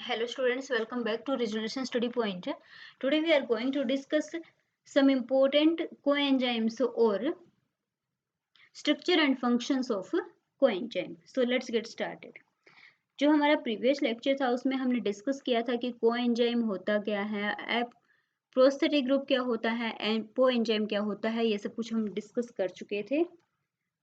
Hello students, welcome back to Resolution Study Point. Today we are going to discuss some important coenzymes or structure and functions of coenzyme. So let's get started. जो हमारा previous lecture था उसमें हमने discuss किया था कि coenzyme होता क्या है, प्रोस्थेटिक ग्रुप क्या होता है एंड कोएंजाइम क्या होता है, ये सब कुछ हम डिस्कस कर चुके थे।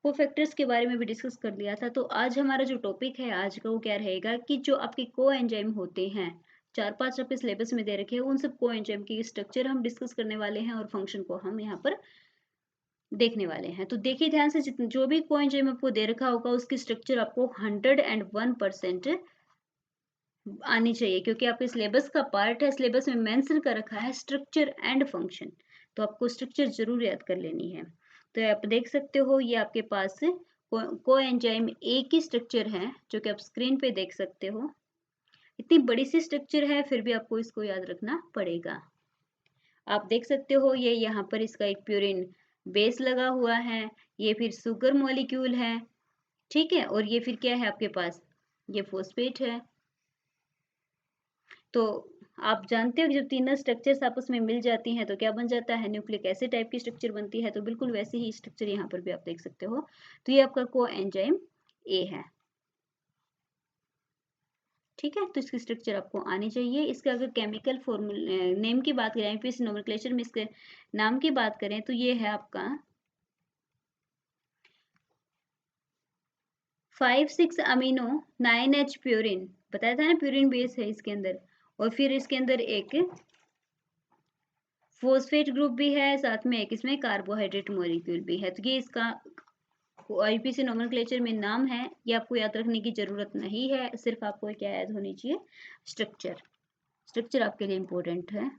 कोफैक्टर्स के बारे में भी डिस्कस कर लिया था। तो आज हमारा जो टॉपिक है आज का वो क्या रहेगा कि जो आपके कोएंजाइम होते हैं, 4-5 आपके सिलेबस में दे रखे हैं, उन सब कोएंजाइम की स्ट्रक्चर हम डिस्कस करने वाले हैं और फंक्शन को हम यहाँ पर देखने वाले हैं। तो देखिए ध्यान से, जो भी कोएंजाइम आपको दे रखा होगा उसकी स्ट्रक्चर आपको 101% आनी चाहिए, क्योंकि आपके सिलेबस का पार्ट है। सिलेबस में मेंशन कर रखा है स्ट्रक्चर एंड फंक्शन, तो आपको स्ट्रक्चर जरूर याद कर लेनी है। तो आप देख सकते हो ये आपके पास कोएंजाइम ए की स्ट्रक्चर है, जो कि आप स्क्रीन पे देख सकते हो। इतनी बड़ी सी स्ट्रक्चर है, फिर भी आपको इसको याद रखना पड़ेगा। आप देख सकते हो ये यहाँ पर इसका एक प्यूरिन बेस लगा हुआ है, ये फिर सुगर मॉलिक्यूल है, ठीक है, और ये फिर क्या है आपके पास, ये फॉस्फेट है। तो आप जानते हो कि जब तीनों स्ट्रक्चर्स आपस में मिल जाती हैं तो क्या बन जाता है, न्यूक्लिक एसिड टाइप की स्ट्रक्चर बनती है। तो बिल्कुल वैसे ही स्ट्रक्चर यहाँ पर भी आप देख सकते हो। तो ये आपका कोएंजाइम ए है, ठीक है। तो इसकी स्ट्रक्चर आपको आनी चाहिए। इसका अगर केमिकल फॉर्मूला नेम की बात करें, आईपीसी नोमेनक्लेचर में इसके नाम की बात करें, तो ये है आपका 5,6 अमीनो 9H प्यूरिन। बताया था ना, प्यूरिन बेस है इसके अंदर, और फिर इसके अंदर एक फोस्फेट ग्रुप भी है, साथ में एक इसमें कार्बोहाइड्रेट मॉलिक्यूल भी है। तो ये इसका आईपीसी नोमेनक्लेचर में नाम है, ये आपको याद रखने की जरूरत नहीं है। सिर्फ आपको क्या याद होनी चाहिए, स्ट्रक्चर। स्ट्रक्चर आपके लिए इंपॉर्टेंट है।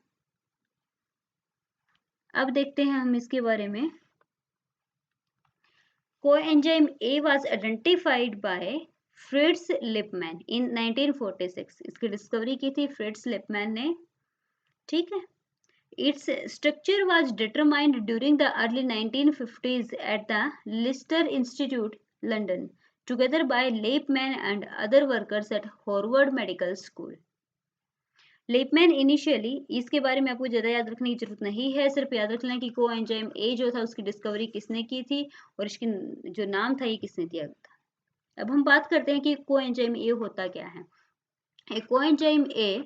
अब देखते हैं हम इसके बारे में। Coenzyme A was identified by Fritz Lipmann in 1946। इसकी डिस्कवरी की थी फ्रिट्ज लिपमैन ने, ठीक है। Its structure was determined during the early 1950s at the Lister Institute, London, together by Lippmann and other workers at Harvard Medical School. Lipman initially, इसके बारे में आपको ज़्यादा याद रखने की जरूरत नहीं है, सिर्फ याद रख लें कि कोएंजाइम ए जो था उसकी डिस्कवरी किसने की थी और इसकी जो नाम था ये किसने दिया था। अब हम बात करते हैं कि कोएंजाइम ए होता क्या है। Coenzyme A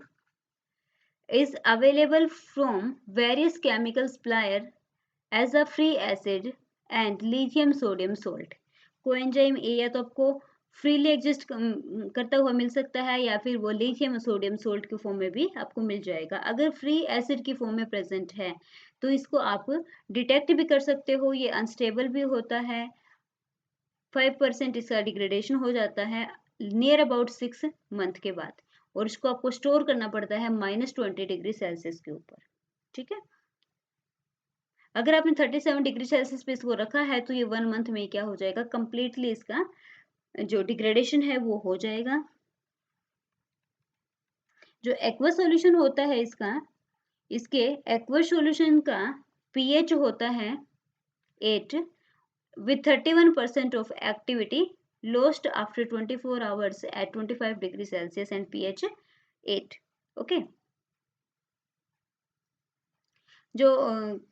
is available from various chemical suppliers as a free acid and lithium sodium salt. Coenzyme A या तो आपको फ्रीली एग्जिस्ट करता हुआ मिल सकता है, या फिर वो लिथियम सोडियम सोल्ट के फॉर्म में भी आपको मिल जाएगा। अगर फ्री एसिड की फॉर्म में प्रेजेंट है तो इसको आप डिटेक्ट भी कर सकते हो। ये अनस्टेबल भी होता है, 5% इसका डिग्रेडेशन हो जाता है नियर अबाउट 6 मंथ के बाद, और इसको आपको स्टोर करना पड़ता है -20 डिग्री सेल्सियस के ऊपर, ठीक है। अगर आपने 37 डिग्री सेल्सियस पे इसको रखा है तो ये 1 मंथ में क्या हो जाएगा, कंप्लीटली इसका जो डिग्रेडेशन है वो हो जाएगा। जो एक्वा सॉल्यूशन होता है इसके एक्वा सॉल्यूशन का पीएच होता है 8 with 31% of activity lost after 24 hours at 25 degree Celsius and pH 8. Okay. जो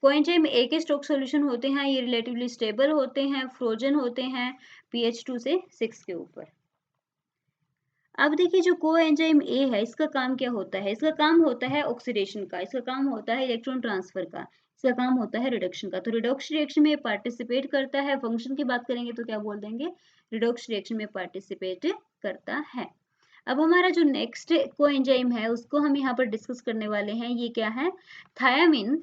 कोएंजाइम ए के स्टॉक सॉल्यूशन होते हैं ये रिलेटिवली स्टेबल होते हैं, फ्रोजन होते हैं pH 2 से 6 के ऊपर। अब देखिए जो कोएंजाइम ए है इसका काम क्या होता है। इसका काम होता है ऑक्सीडेशन का, इसका काम होता है इलेक्ट्रॉन ट्रांसफर का, इसका काम होता है रिडक्शन का। तो रिडॉक्स रिएक्शन में पार्टिसिपेट करता है। फंक्शन की बात करेंगे तो क्या बोल देंगे, रिडॉक्स रिएक्शन में पार्टिसिपेट करता है। अब हमारा जो नेक्स्ट कोएंजाइम है उसको हम यहाँ पर डिस्कस करने वाले हैं। ये क्या है, थायामीन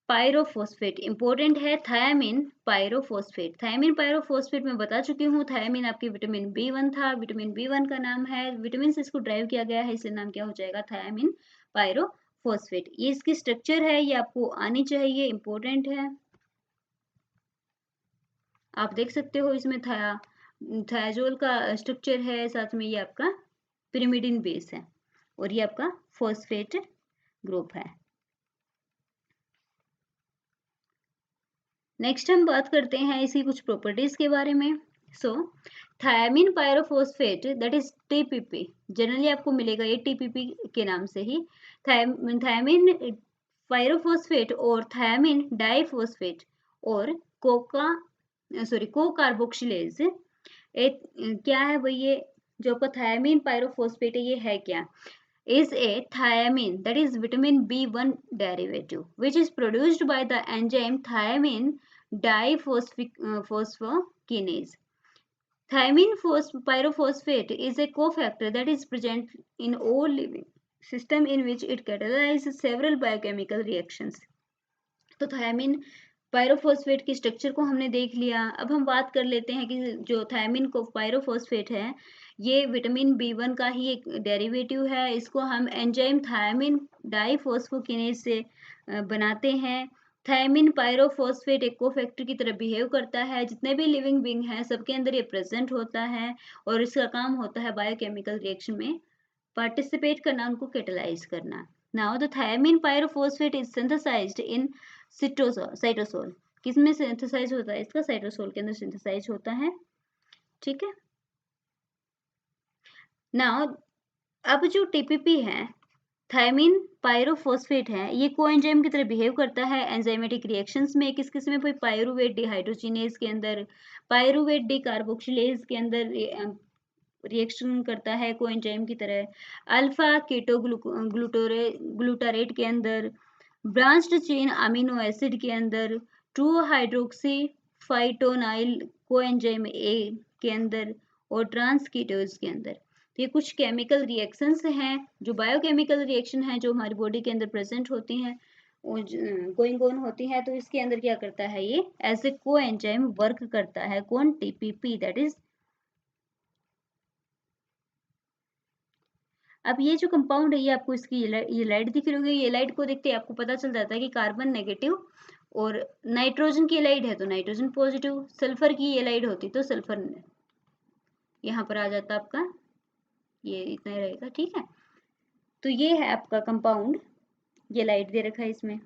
पायरोफॉस्फेट। इंपॉर्टेंट है थायामीन पायरोफॉस्फेट। थायामीन पायरोफॉस्फेट मैं बता चुकी हूँ। थायामीन आपकी विटामिन B1 था, विटामिन B1 का नाम है, विटामिन से इसको ड्राइव किया गया है, इसलिए नाम क्या हो जाएगा, थायामीन पायरोफॉस्फेट। ये इसकी स्ट्रक्चर है, ये आपको आनी चाहिए, इंपॉर्टेंट है। आप देख सकते हो इसमें थायाजोल का स्ट्रक्चर है, साथ में ये आपका पिरिमिडिन बेस है, और ये आपका फॉस्फेट ग्रुप है। नेक्स्ट हम बात करते हैं इसकी कुछ प्रॉपर्टीज के बारे में। So thiamine pyrophosphate that is TPP, generally आपको मिलेगा ये टीपीपी के नाम से ही। थायमिन पायरोफॉस्फेट और थायमिन डाइफॉस्फेट और को कार्बोक्सिलेज एक क्या है भाई, ये जो आपका थायमिन पायरोफॉस्फेट है ये है क्या, is a thiamine, that is vitamin B1 derivative, which is produced by the enzyme thiamine diphosphokinase. Thiamine pyrophosphate is a cofactor that is present in all living system in which it catalyzes several biochemical reactions. तो thiamine pyrophosphate की structure को हमने देख लिया। अब हम बात कर लेते हैं कि जो थायमिन को पायरोफॉस्फेट है ये विटामिन B1 का ही एक डेरिवेटिव है। इसको हम एंजाइम थायमिन डाइफॉस्फोकिनेज से बनाते हैं। थायमिन पायरोफॉस्फेट एक कोफैक्टर की तरह बिहेव करता है, जितने भी लिविंग बींग हैं सबके अंदर ये प्रेजेंट होता है और इसका काम होता है बायोकेमिकल रिएक्शन में पार्टिसिपेट करना, उनको कैटेलाइज करना। Now the thiamine pyrophosphate is synthesised in cytosol. किस में सिंथेसाइज होता है इसका, साइटोसोल के अंदर सिंथेसाइज होता है, ठीक है। नाउ अब जो टीपीपी है थायमिन पायरोफॉस्फेट है, ये कोएंजाइम की तरह बिहेव करता है एंजाइमेटिक रिएक्शंस में। किस किस में, पायरुवेट डिहाइड्रोजिनेज के अंदर, पायरुवेट डी कार्बोक्सिलेज के अंदर रिएक्शन करता है कोएंजाइम की तरह, अल्फा कीटो ग्लूटारेट के अंदर, ब्रांच्ड चेन अमीनो एसिड के अंदर, 2 हाइड्रोक्सी फाइटोनाइल कोएंजाइम ए के अंदर और ट्रांसकीटोज के अंदर। तो ये कुछ केमिकल रिएक्शंस हैं जो बायोकेमिकल रिएक्शन है जो हमारी बॉडी के अंदर प्रेजेंट होती हैं और गोइंग ऑन होती है। तो इसके अंदर क्या करता है, ये एज ए कोएंजाइम वर्क करता है। कौन, टीपीपी, दैट इज। अब ये जो कंपाउंड है ये आपको इसकी ये लाइट दिख रही होगी, ये लाइट को देखते ही आपको पता चल जाता है कि कार्बन नेगेटिव और नाइट्रोजन की लाइट है तो नाइट्रोजन पॉजिटिव, सल्फर की ये लाइट होती तो सल्फर यहाँ पर आ जाता आपका, ये इतना ही रहेगा, ठीक है। तो ये है आपका कंपाउंड, ये लाइट दे रखा है इसमें।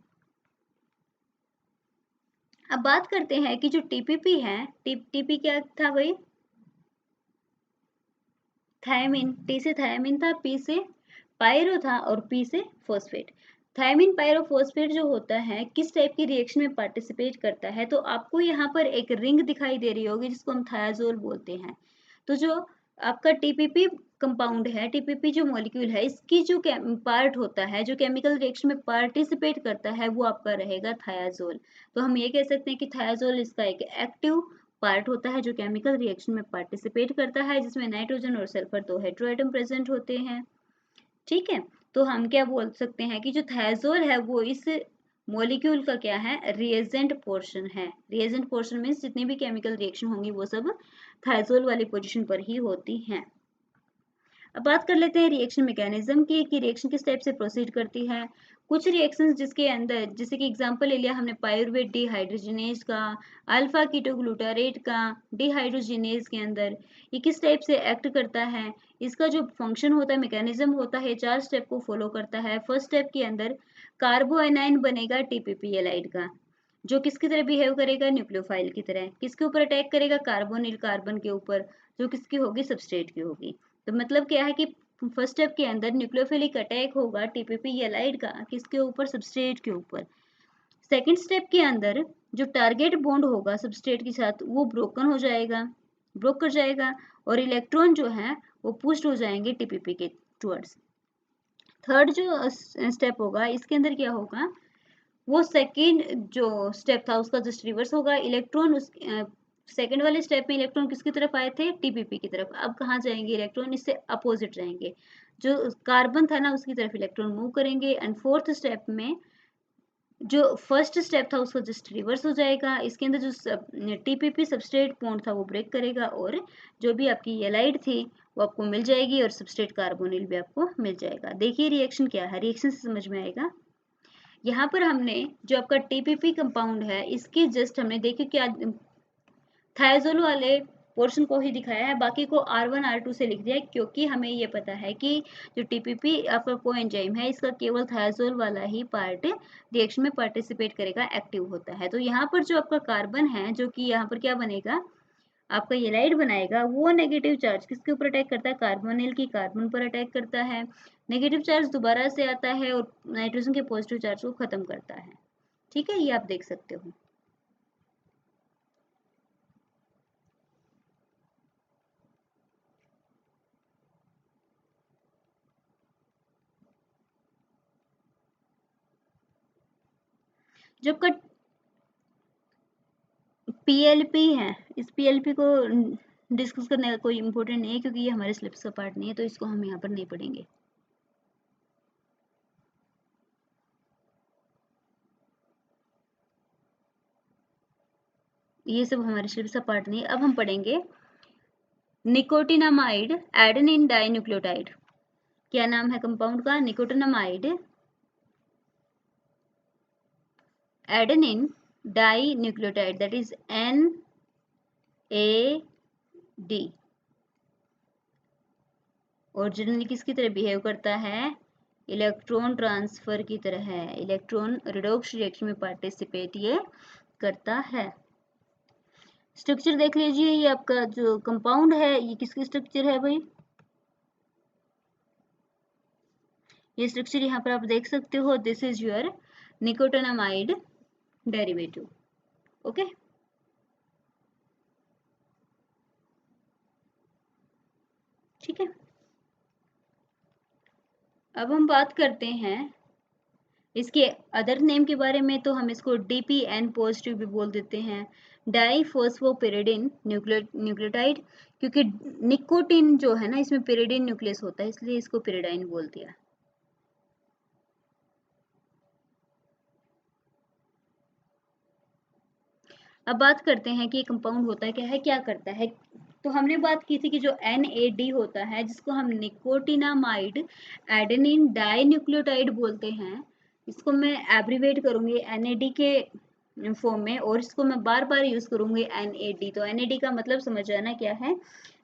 अब बात करते हैं कि जो टीपीपी है, टीपी क्या था भाई, थायमिन, टी से थायमिन था, पी से पायरो था और पी से फॉस्फेट। थायमिन पायरोफॉस्फेट जो होता है किस टाइप की रिएक्शन में पार्टिसिपेट करता है, तो आपको यहाँ पर एक रिंग दिखाई दे रही होगी जिसको हम थायाजोल बोलते हैं। तो जो आपका टीपीपी कंपाउंड है, टीपीपी जो मॉलिक्यूल है, इसकी जो पार्ट होता है जो केमिकल रिएक्शन में पार्टिसिपेट करता है वो आपका रहेगा थायाजोल। तो हम ये कह सकते हैं कि थायाजोल इसका एक एक्टिव पार्ट होता है जो केमिकल रिएक्शन में पार्टिसिपेट करता है, जिसमें नाइट्रोजन और सल्फर दो हेटेरोएटम प्रेजेंट होते हैं, ठीक है। तो हम क्या बोल सकते हैं कि जो थायाजोल है वो इस मॉलिक्यूल का क्या है, रिएजेंट पोर्शन है। रिएजेंट पोर्शन मीन्स जितनी भी केमिकल रिएक्शन होंगी वो सब थायाजोल वाली पोजीशन पर ही होती हैं। अब बात कर लेते हैं रिएक्शन मैकेनिज्म की कि रिएक्शन किस टाइप से प्रोसीड करती है। कुछ रिएक्शंस जिसके अंदर, जैसे कि एग्जांपल ले लिया हमने पायरुवेट डिहाइड्रोजिनेज का, अल्फा कीटोग्लूटारेट का डिहाइड्रोजिनेज के अंदर, ये किस टाइप से एक्ट करता है, इसका जो फंक्शन होता है, मैकेनिज्म होता है, 4 स्टेप को फॉलो करता है। फर्स्ट स्टेप के अंदर कार्बोएनाइन बनेगा टीपीपीएलाइड का, जो किसकी तरह बिहेव करेगा, न्यूक्लियोफाइल की तरह। किसके ऊपर अटैक करेगा, कार्बोनिल कार्बन के ऊपर, जो किसकी होगी, सबस्ट्रेट की होगी। तो मतलब क्या है कि फर्स्ट स्टेप के अंदर न्यूक्लियोफिलिक अटैक होगा टीपीपीएलाइड का, किसके ऊपर, सबस्ट्रेट के ऊपर। सेकंड स्टेप के अंदर जो टारगेट बॉन्ड होगा सबस्ट्रेट के साथ वो ब्रोकन हो जाएगा, ब्रोक कर जाएगा और इलेक्ट्रॉन जो है वो पुश्ड हो जाएंगे टीपीपी के टुवर्ड्स। थर्ड जो स्टेप होगा इसके अंदर क्या होगा, वो सेकेंड जो स्टेप था उसका जस्ट रिवर्स होगा। इलेक्ट्रॉन उस सेकेंड वाले स्टेप में इलेक्ट्रॉन किसकी तरफ आए थे, टीपीपी की तरफ। अब कहाँ जाएंगे इलेक्ट्रॉन, इससे अपोजिट जाएंगे, जो कार्बन था ना उसकी तरफ इलेक्ट्रॉन मूव करेंगे। एंड फोर्थ स्टेप में जो फर्स्ट स्टेप था उसका जस्ट रिवर्स हो जाएगा। इसके अंदर जो टीपीपी सबस्ट्रेट बॉन्ड था वो ब्रेक करेगा और जो भी आपकी एलाइड थी वो आपको मिल जाएगी और सबस्ट्रेट कार्बोनिल भी आपको मिल जाएगा। देखिए रिएक्शन क्या है, रिएक्शन से समझ में आएगा। यहाँ पर हमने जो आपका टीपीपी कंपाउंड है इसकी जस्ट हमने देखी क्या थायाजोल वाले पोर्शन को ही दिखाया है, बाकी को R1 R2 से लिख दिया है, क्योंकि हमें ये पता है कि जो टीपीपी आपका कोएंजाइम है इसका केवल थायाजोल वाला ही पार्ट रिएक्शन में पार्टिसिपेट करेगा, एक्टिव होता है। तो यहाँ पर जो आपका कार्बन है जो कि यहाँ पर क्या बनेगा, आपका ये लाइट बनाएगा, वो नेगेटिव चार्ज किसके ऊपर अटैक करता है, कार्बोनिल की कार्बन पर अटैक करता है, नेगेटिव चार्ज दोबारा से आता है और नाइट्रोजन के पॉजिटिव चार्ज को खत्म करता है। ठीक है, ये आप देख सकते हो। जब कट पीएलपी है, इस पीएलपी को डिस्कस करने का कोई इंपॉर्टेंट नहीं है क्योंकि ये हमारे सिलेबस का पार्ट नहीं है, तो इसको हम यहाँ पर नहीं पढ़ेंगे। ये सब हमारे सिलेबस का पार्ट नहीं है। अब हम पढ़ेंगे निकोटिनामाइड एडेनिन डाइन्यूक्लियोटाइड। क्या नाम है कंपाउंड का, nicotinamide adenine dinucleotide, that is NAD। और जनरली किसकी तरह बिहेव करता है, इलेक्ट्रॉन ट्रांसफर की तरह है, इलेक्ट्रॉन रिडॉक्स रिएक्शन में पार्टिसिपेट ये करता है। स्ट्रक्चर देख लीजिए, ये आपका जो कंपाउंड है ये किसकी स्ट्रक्चर है भाई, ये स्ट्रक्चर यहाँ पर आप देख सकते हो, this is your nicotinamide derivative. Okay, ठीक है। अब हम बात करते हैं इसके अदर नेम के बारे में, तो हम इसको DPN पॉजिटिव भी बोल देते हैं, डाइफॉस्फोपिरिडिन न्यूक्लियोटाइड, क्योंकि निकोटिन जो है ना इसमें पिरिडिन न्यूक्लियस होता है, इसलिए इसको पिरिडाइन बोल दिया। अब बात करते हैं कि कंपाउंड होता क्या है, क्या करता है। तो हमने बात की थी कि जो NAD होता है, जिसको हम निकोटिनामाइड एडेनिन डाइन्यूक्लियोटाइड बोलते हैं, इसको मैं एब्रीवेट करूंगी NAD के फॉर्म में, और इसको मैं बार बार यूज करूंगी NAD। तो NAD का मतलब समझ जाना क्या है,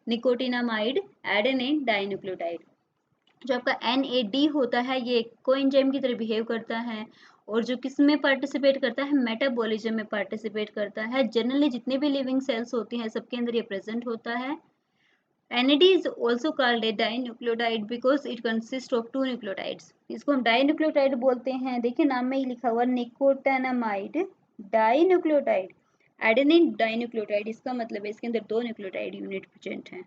निकोटिनामाइड एडेनिन डाइन्यूक्लियोटाइड। जो आपका NAD होता है ये कोएंजाइम की तरह बिहेव करता है, और जो किस में पार्टिसिपेट करता है, मेटाबॉलिज्म में पार्टिसिपेट करता है। जनरली जितने भी लिविंग सेल्स होती हैं सबके अंदर ये प्रेजेंट होता है। NAD is also called a dinucleotide because it consists of two nucleotides। इसको हम डाइन्यूक्लियोटाइड बोलते हैं, देखिए नाम में ही लिखा हुआ निकोटानामाइड डाइन्यूक्लियोटाइड, एडेनिन डाइन्यूक्लियोटाइड, इसका मतलब है इसके अंदर दो न्यूक्लियोटाइड यूनिट प्रेजेंट हैं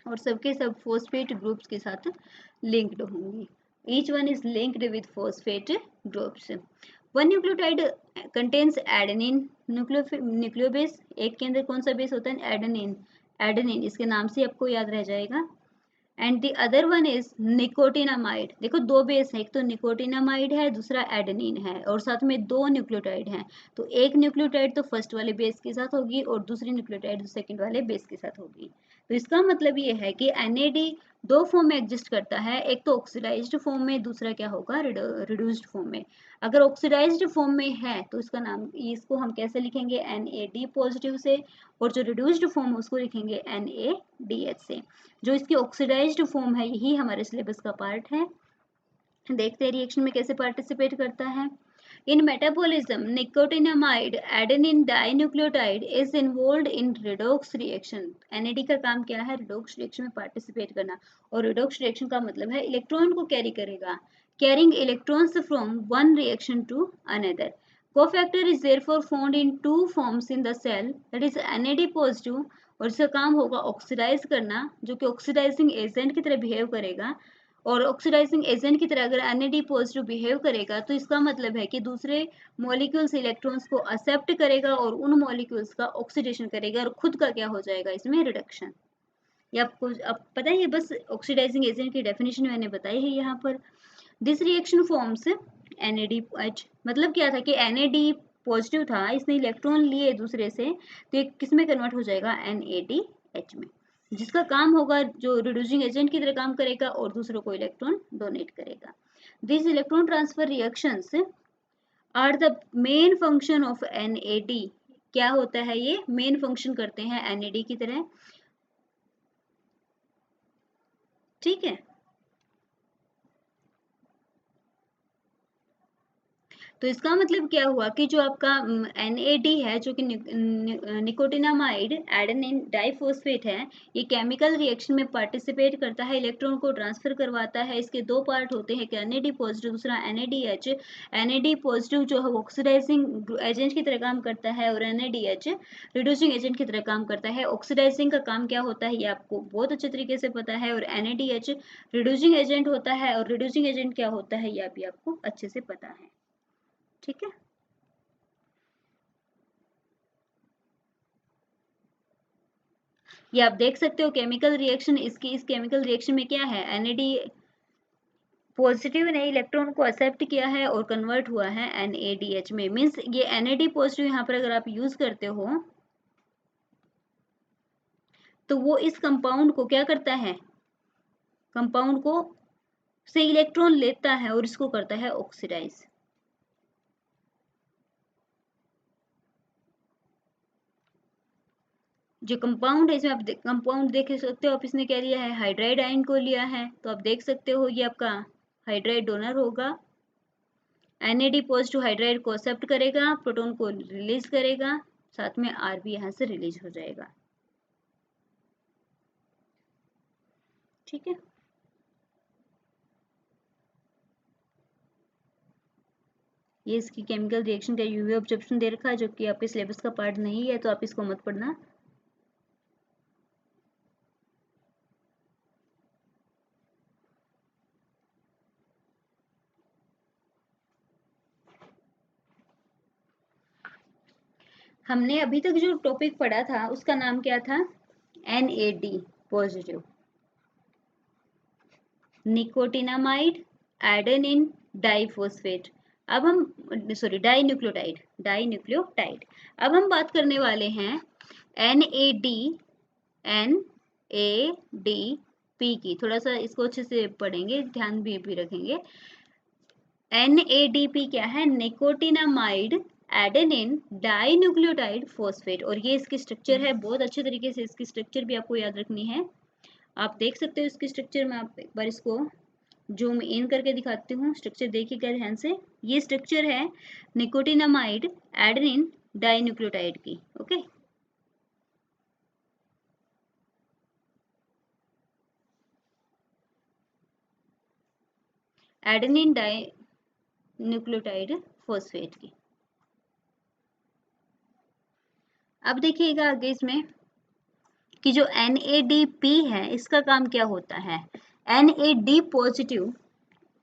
और सबके सब फॉस्फेट ग्रुप्स के साथ लिंक्ड होंगी। Each one is linked with phosphate groups. One nucleotide contains adenine nucleobase, एक के अंदर कौन सा बेस होता है, एडेनिन। एडेनिन इसके नाम से आपको याद रह जाएगा। And the other one is nicotinamide, देखो दो बेस है, एक तो निकोटिनामाइड है, दूसरा एडेनिन है, और साथ में दो न्यूक्लियोटाइड हैं। तो एक न्यूक्लियोटाइड तो फर्स्ट वाले बेस के साथ होगी और दूसरी न्यूक्लियोटाइड सेकंड वाले बेस के साथ होगी। तो इसका मतलब ये है कि NAD दो फॉर्म में एग्जिस्ट करता है, एक तो ऑक्सीडाइज्ड फॉर्म में, दूसरा क्या होगा, रिड्यूस्ड फॉर्म में। अगर ऑक्सीडाइज्ड फॉर्म में है तो इसका नाम, इसको हम कैसे लिखेंगे, NAD पॉजिटिव से, और जो रिड्यूस्ड फॉर्म उसको लिखेंगे NADH से। जो इसकी ऑक्सीडाइज्ड फॉर्म है यही हमारे सिलेबस का पार्ट है। देखते हैं रिएक्शन में कैसे पार्टिसिपेट करता है। इन metabolism nicotinamide adenine dinucleotide is involved in redox reaction. NAD का काम क्या है, रिडॉक्स रिएक्शन में पार्टिसिपेट करना, और रिडॉक्स रिएक्शन का मतलब है इलेक्ट्रॉन को कैरी करेगा, carrying electrons from one reaction to another. Cofactor is therefore found in two forms in the cell, that is NAD positive, और इसका काम होगा ऑक्सीडाइज करना, जो कि ऑक्सीडाइजिंग एजेंट की तरह बिहेव करेगा। और ऑक्सीडाइजिंग एजेंट की तरह अगर NAD पॉजिटिव बिहेव करेगा तो इसका मतलब है कि दूसरे मॉलिक्यूल्स इलेक्ट्रॉन्स को एक्सेप्ट करेगा और उन मॉलिक्यूल्स का ऑक्सीडेशन करेगा, और खुद का क्या हो जाएगा इसमें, रिडक्शन। ये आपको अब पता है, ये बस ऑक्सीडाइजिंग एजेंट की डेफिनेशन मैंने बताई है यहाँ पर। दिस रिएक्शन फॉर्म्स NADH, मतलब क्या था कि NAD पॉजिटिव था, इसने इलेक्ट्रॉन लिए दूसरे से, तो ये किस में कन्वर्ट हो जाएगा, NADH में, जिसका काम होगा, जो रिड्यूसिंग एजेंट की तरह काम करेगा और दूसरों को इलेक्ट्रॉन डोनेट करेगा। This electron transfer reactions are the main function of NAD। क्या होता है, ये मेन फंक्शन करते हैं NAD की तरह। ठीक है, तो इसका मतलब क्या हुआ कि जो आपका NAD है जो कि निकोटिनामाइड एडेनिन डाइफॉस्फेट है, ये केमिकल रिएक्शन में पार्टिसिपेट करता है, इलेक्ट्रॉन को ट्रांसफर करवाता है। इसके दो पार्ट होते हैं, कि NAD पॉजिटिव, दूसरा NADH। NAD पॉजिटिव जो है ऑक्सीडाइजिंग एजेंट की तरह काम करता है और NADH रिड्यूसिंग एजेंट की तरह काम करता है। ऑक्सीडाइजिंग का काम क्या होता है ये आपको बहुत अच्छे तरीके से पता है, और NADH रिड्यूसिंग एजेंट होता है, और रिड्यूसिंग एजेंट क्या होता है ये भी आपको अच्छे से पता है। ठीक है, ये आप देख सकते हो केमिकल रिएक्शन, इसकी इस केमिकल रिएक्शन में क्या है, NAD पॉजिटिव ने इलेक्ट्रॉन को एक्सेप्ट किया है और कन्वर्ट हुआ है NADH में। मींस ये NAD पॉजिटिव यहाँ पर अगर आप यूज करते हो तो वो इस कंपाउंड को क्या करता है, कंपाउंड को से इलेक्ट्रॉन लेता है और इसको करता है ऑक्सीडाइज। जो कंपाउंड है इसमें आप कंपाउंड देख सकते हो आप, इसने क्या लिया है, हाइड्राइड आयन को लिया है, तो आप देख सकते हो ये आपका हाइड्राइड डोनर होगा। NAD पॉजिटिव हाइड्राइड को एक्सेप्ट करेगा, प्रोटॉन को रिलीज करेगा, साथ में R भी यहाँ से रिलीज हो जाएगा। ठीक है, ये इसकी केमिकल रिएक्शन का यूवी ऑब्जर्वेशन दे रखा है, जो कि आपके सिलेबस का पार्ट नहीं है, तो आप इसको मत पढ़ना। हमने अभी तक जो टॉपिक पढ़ा था उसका नाम क्या था, NAD positive, nicotinamide adenine diphosphate. अब हम सॉरी डाइन्यूक्लियोटाइड। अब हम बात करने वाले हैं NADP की। थोड़ा सा इसको अच्छे से पढ़ेंगे, ध्यान भी रखेंगे। NADP क्या है, निकोटिनामाइड एडेनिन डाइन्यूक्लियोटाइड फॉस्फेट, और ये इसकी स्ट्रक्चर है। बहुत अच्छे तरीके से इसकी स्ट्रक्चर भी आपको याद रखनी है। आप देख सकते हो इसकी स्ट्रक्चर में, आप एक बार इसको जूम इन करके दिखाती हूँ, स्ट्रक्चर देखिएगा ध्यान से। ये स्ट्रक्चर है निकोटिनामाइड एडेनिन डाइन्यूक्लियोटाइड की। ओके, एडेनिन डाइन्यूक्लियोटाइड फॉस्फेट की। अब देखिएगा आगे इसमें कि जो NADP है इसका काम क्या होता है। NAD पॉजिटिव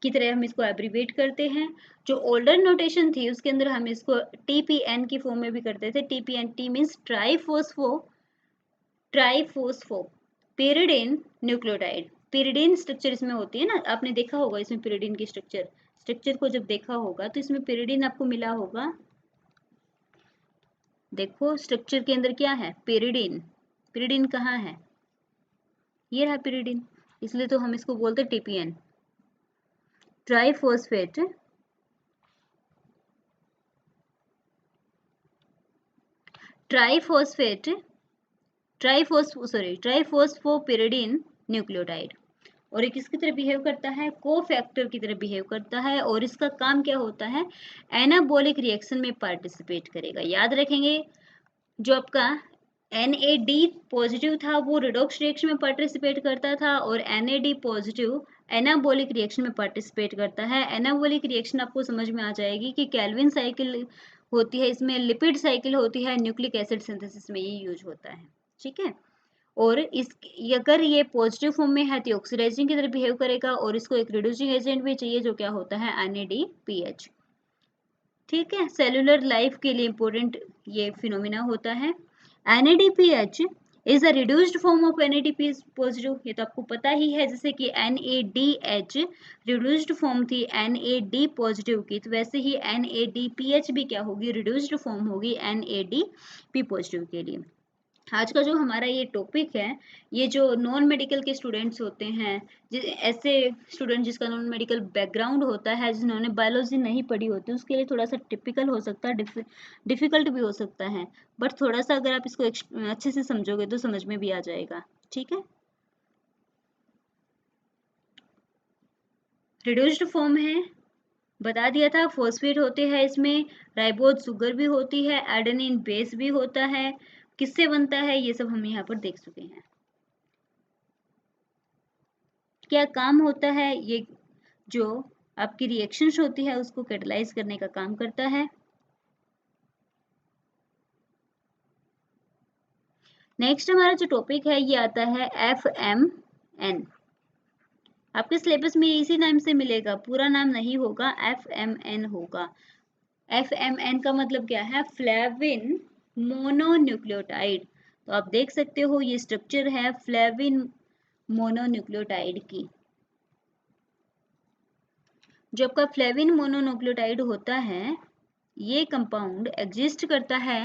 की तरह हम इसको एब्रीवेट करते हैं। जो ओल्डर नोटेशन थी उसके अंदर हम इसको TPN की फॉर्म में भी करते थे। TPN, T means triphospho pyridine nucleotide. pyridine structure इसमें होती है ना, आपने देखा होगा इसमें pyridine की स्ट्रक्चर को जब देखा होगा तो इसमें pyridine आपको मिला होगा। देखो स्ट्रक्चर के अंदर क्या है, pyridine कहाँ है, ये रहा pyridine, इसलिए तो हम इसको बोलते हैं TPN, ट्राइफोस्फेट ट्राइफोस्फोपिरिडिन न्यूक्लियोटाइड। और ये किसकी तरह बिहेव करता है, कोफैक्टर की तरह बिहेव करता है, और इसका काम क्या होता है, एनाबॉलिक रिएक्शन में पार्टिसिपेट करेगा। याद रखेंगे जो आपका NAD पॉजिटिव था वो रिडॉक्स रिएक्शन में पार्टिसिपेट करता था, और NAD पॉजिटिव एनाबॉलिक रिएक्शन में पार्टिसिपेट करता है। एनाबॉलिक रिएक्शन आपको समझ में आ जाएगी कि कैल्विन साइकिल होती है, इसमें लिपिड साइकिल होती है, न्यूक्लिक एसिड सिंथेसिस में ये यूज होता है। ठीक है, और इस अगर ये पॉजिटिव फॉर्म में है तो ऑक्सीडाइजिंग की तरह बिहेव करेगा, और इसको एक रिड्यूसिंग एजेंट भी चाहिए जो क्या होता है NADPH। ठीक है, सेलुलर लाइफ के लिए इंपॉर्टेंट ये फिनोमिना होता है। NADPH is a reduced form of NADP positive, ये तो आपको पता ही है। जैसे कि NADH रिड्यूस्ड फॉर्म थी NAD पॉजिटिव की, तो वैसे ही NADPH भी क्या होगी, रिड्यूस्ड फॉर्म होगी NADP पॉजिटिव के लिए। आज का जो हमारा ये टॉपिक है, ये जो नॉन मेडिकल के स्टूडेंट्स होते हैं, ऐसे स्टूडेंट जिसका नॉन मेडिकल बैकग्राउंड होता है, जिन्होंने बायोलॉजी नहीं पढ़ी होती, उसके लिए थोड़ा सा टिपिकल हो सकता है, डिफिकल्ट भी हो सकता है, बट थोड़ा सा अगर आप इसको अच्छे से समझोगे तो समझ में भी आ जाएगा। ठीक है, रिड्यूस्ड फॉर्म है बता दिया था। फॉस्फेट होते हैं इसमें, राइबोज शुगर भी होती है, एडेनिन बेस भी होता है। किससे बनता है ये सब हम यहाँ पर देख चुके हैं। क्या काम होता है ये, जो आपकी रिएक्शंस होती है उसको कैटलाइज करने का काम करता है। नेक्स्ट हमारा जो टॉपिक है ये आता है FMN। आपके सिलेबस में इसी नाम से मिलेगा, पूरा नाम नहीं होगा, FMN होगा। FMN का मतलब क्या है, फ्लेविन मोनोन्यूक्लियोटाइड। तो आप देख सकते हो ये स्ट्रक्चर है फ्लेविन मोनोन्यूक्लियोटाइड की। जो आपका फ्लेविन मोनोन्यूक्लियोटाइड होता है ये कंपाउंड एग्जिस्ट करता है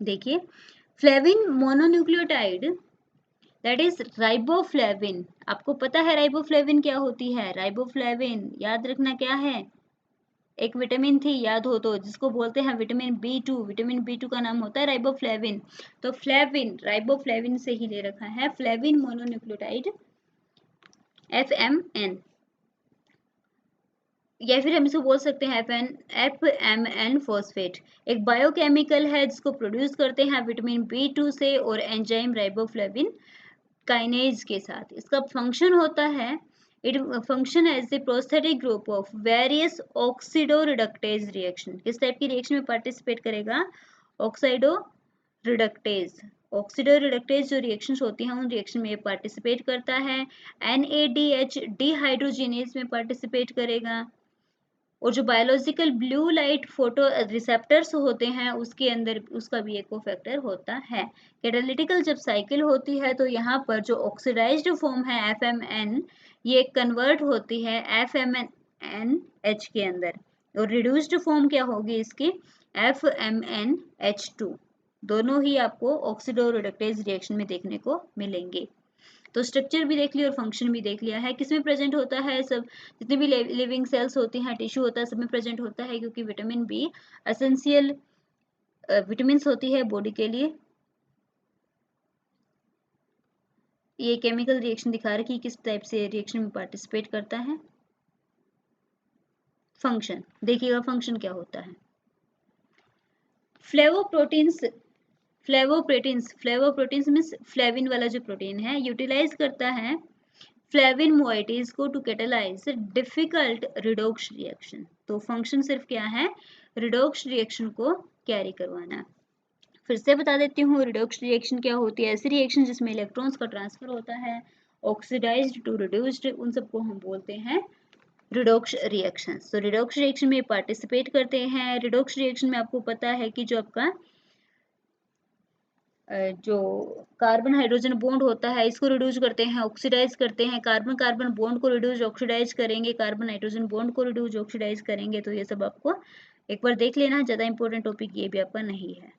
देखिए, flavin mononucleotide that is riboflavin. आपको पता है राइबोफ्लेविन क्या होती है? राइबोफ्लेविन याद रखना क्या है, एक विटामिन थी, याद हो तो, जिसको बोलते हैं विटामिन B2। विटामिन B2 का नाम होता है राइबोफ्लेविन। तो फ्लेविन राइबोफ्लेविन से ही ले रखा है, फ्लेविन मोनोन्यूक्लियोटाइड FMN, या फिर हम इसको बोल सकते हैं FMN फॉस्फेट। एक बायोकेमिकल है जिसको प्रोड्यूस करते हैं विटामिन B2 से और एंजाइम राइबोफ्लेविन काइनेज के साथ। इसका फंक्शन होता है, it function as a prosthetic group of various oxidoreductase reaction. किस टाइप की रिएक्शन में पार्टिसिपेट करेगा? Oxidoreductase. ऑक्सीडो रिडक्टेज जो रिएक्शंस होती हैं उन रिएक्शन में पार्टिसिपेट करता है। NADH डिहाइड्रोजिनेज में पार्टिसिपेट करेगा। और जो biological blue light photo receptors होते हैं उसके अंदर उसका भी एक फैक्टर होता है। कैटालिटिकल जब साइकिल होती है तो यहाँ पर जो ऑक्सीडाइज्ड फॉर्म है FMN ये कन्वर्ट होती है FMNH के अंदर, और रिड्यूस्ड फॉर्म क्या होगी इसकी? FMNH2। दोनों ही आपको ऑक्सीडो रिडक्टेज रिएक्शन में देखने को मिलेंगे। तो स्ट्रक्चर भी देख लिया और फंक्शन भी देख लिया है। किसमें प्रेजेंट होता है? सब जितने भी लिविंग सेल्स होती हैं, टिश्यू होता है, सब में प्रेजेंट होता है, क्योंकि विटामिन बी एसेंशियल विटामिन होती है बॉडी के लिए। ये केमिकल रिएक्शन दिखा रखी किस टाइप से रिएक्शन में पार्टिसिपेट करता है। फंक्शन देखिएगा, फंक्शन क्या होता है। फ्लेवोप्रोटीन्स, फ्लेवोप्रोटीन्स मीन्स फ्लेविन वाला जो प्रोटीन है यूटिलाइज करता है फ्लेविन मोइटीज को to catalyse difficult redox reaction. तो फंक्शन सिर्फ क्या है? रिडोक्स रिएक्शन को कैरी करवाना। फिर से बता देती हूँ रिडोक्स रिएक्शन क्या होती है। ऐसी रिएक्शन जिसमें इलेक्ट्रॉन्स का ट्रांसफर होता है ऑक्सीडाइज्ड टू रिड्यूस्ड, उन सबको हम बोलते हैं रिडोक्स रिएक्शन। तो रिडोक्स रिएक्शन में पार्टिसिपेट करते हैं। रिडोक्स रिएक्शन में आपको पता है कि जो आपका जो कार्बन हाइड्रोजन बॉन्ड होता है इसको रिड्यूस करते हैं, ऑक्सीडाइज करते हैं। कार्बन कार्बन बॉन्ड को रिड्यूस ऑक्सीडाइज करेंगे, कार्बन नाइट्रोजन बॉन्ड को रिड्यूस ऑक्सीडाइज करेंगे। तो ये सब आपको एक बार देख लेना, ज्यादा इंपॉर्टेंट टॉपिक ये भी आपका नहीं है।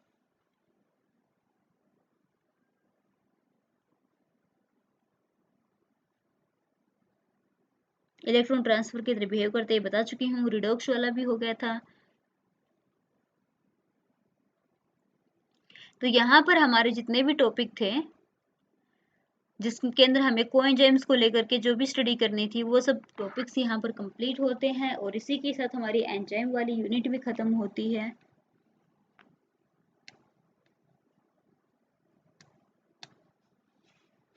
इलेक्ट्रॉन ट्रांसफर के तरह बिहेव करते बता चुकी हूँ, रिडोक्स वाला भी हो गया था। तो यहाँ पर हमारे जितने भी टॉपिक थे जिसके अंदर हमें कोएंजाइम्स को लेकर के जो भी स्टडी करनी थी वो सब टॉपिक्स यहाँ पर कंप्लीट होते हैं, और इसी के साथ हमारी एंजाइम वाली यूनिट भी खत्म होती है।